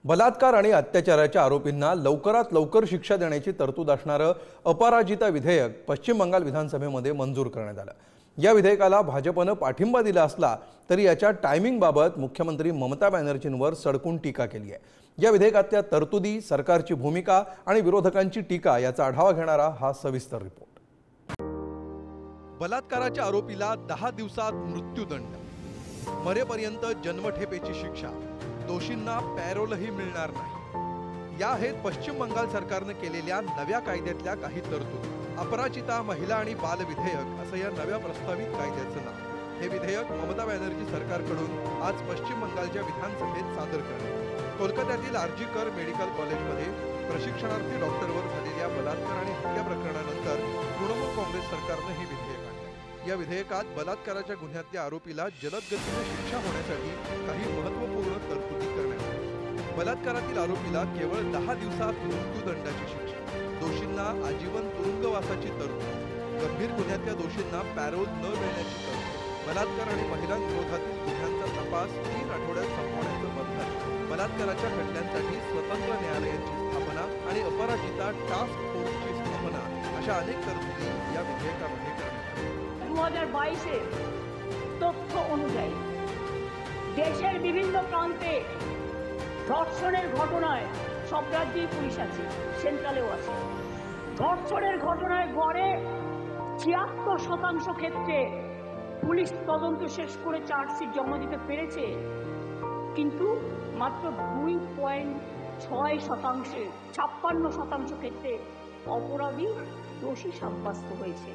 बलात्कार आणि अत्याचाराच्या आरोपींना लवकरात लवकर शिक्षा देण्याची तरतूद असणारं अपराजिता विधेयक पश्चिम बंगाल विधानसभेमध्ये मंजूर करण्यात आलं। या विधेयकाला भाजपने पाठिंबा दिला असला तरी याच्या टायमिंगबाबत मुख्यमंत्री ममता बॅनर्जींवर सडकून टीका केली आहे। या विधेयकातल्या तरतुदी, सरकारची भूमिका आणि विरोधकांची टीका याचा आढावा घेणारा हा सविस्तर रिपोर्ट। बलात्काराच्या आरोपीला 10 दिवसात मृत्यूदंड, मरेपर्यंत जन्मठेपेची शिक्षा, दोषींना पॅरोलही मिळणार नाही। या आहेत पश्चिम बंगाल सरकारने केलेल्या नव्या कायद्यातल्या काही तरतुदी। अपराजिता महिला आणि बाल विधेयक असं या नव्या प्रस्तावित कायद्याचं नाव। हे विधेयक ममता बॅनर्जी सरकारकडून आज पश्चिम बंगालच्या विधानसभेत सादर करण्यात आले। कोलकात्यातील आरजी कर मेडिकल कॉलेजमध्ये प्रशिक्षणार्थी डॉक्टरवर झालेल्या बलात्कार आणि हत्या प्रकरणानंतर तृणमूल काँग्रेस सरकारने हे विधेयक आणले। या विधेयकात बलात्काराच्या गुन्ह्यातल्या आरोपीला जलद गतीने शिक्षा होण्यासाठी काही महत्त्वपूर्ण तरतुदी करण्यात आल्या। बलात्कारातील आरोपीला केवळ 10 दिवसात मृत्यूदंडाची शिक्षा, दोषींना आजीवन तुरुंगवासाची तरतूद, गंभीर गुन्ह्यातल्या दोषींना पॅरोल न मिळण्याची तरतूद, बलात्कार आणि महिलांविरोधातील गुन्ह्यांचा तपास 3 आठवड्यात संपवण्याचं बंधन, बलात्काराच्या खटल्यांसाठी स्वतंत्र न्यायालयांची स्थापना आणि अपराजिता टास्क फोर्सची स्थापना अशा अनेक तरतुदी या विधेयकामध्ये करण्यात आल्या। 2022 তথ্য অনুযায়ী দেশের বিভিন্ন প্রান্তে ধর্ষণের ঘটনায় সব রাজ্যেই পুলিশ আছে, সেন্ট্রালেও আছে। ধর্ষণের ঘটনায় গড়ে 76% ক্ষেত্রে পুলিশ তদন্ত শেষ করে চার্জশিট জমা দিতে পেরেছে, কিন্তু মাত্র 2.6% 56% ক্ষেত্রে অপরাধী দোষী সাব্যস্ত হয়েছে।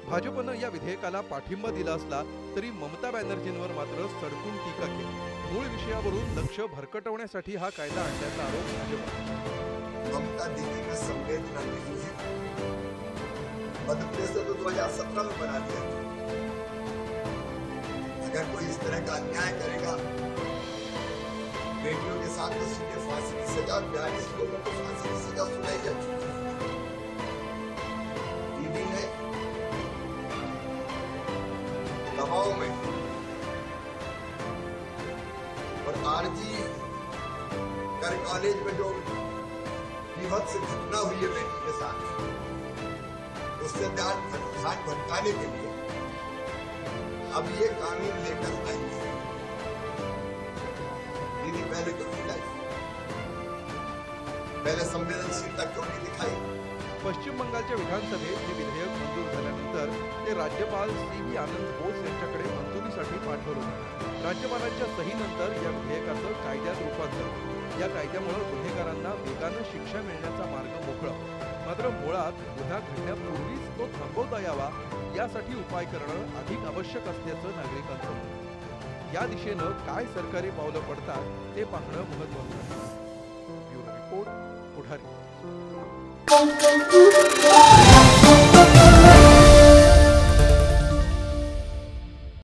भाजपने या विधेयकाला पाठिंबा दिला असला तरी ममता बॅनर्जींवर मात्र सडकून टीका केली। मूळ विषयावरून लक्ष भरकटवण्यासाठी हा कायदा आणल्याचा आरोप भाजपने। ममता दीदी में संवेदना नहीं है। मध्य प्रदेश तो 2017 में बना दिया। अगर कोई इस तरह का अन्याय करेगा, बेटियों के साथ तो सीधे फांसी की सजा, 42 लोगों को फांसी की सजा सुनाई जा चुकी है। दीदी ने दबाव में और आरजी कर कॉलेज में जो विभत्स घटना हुई है बेटी के साथ, उससे ध्यान भटकाने के लिए अब ये कानून लेकर आएंगे। दीदी पहले क्यों नहीं लाई? पहले संवेदनशीलता क्यों नहीं दिखाई? पश्चिम बंगालच्या विधानसभेत हे विधेयक मंजूर झाल्यानंतर ते राज्यपाल सी.व्ही. आनंद बोस यांच्याकडे मंजुरीसाठी पाठवलं होतं। राज्यपालांच्या सहीनंतर या विधेयकाचं कायद्यात रूपांतर झालं। या कायद्यामुळे गुन्हेगारांना वेगानं शिक्षा मिळण्याचा मार्ग मोकळा होतो। मात्र मुळात गुन्हा घडण्यापूर्वीच तो थांबवता यावा यासाठी उपाय करणं अधिक आवश्यक असल्याचं नागरिकांचं मत आहे। या दिशेनं काय सरकारी पावलं पडतात ते पाहणं महत्त्वाचं आहे। ब्युरो रिपोर्ट, पुढारी।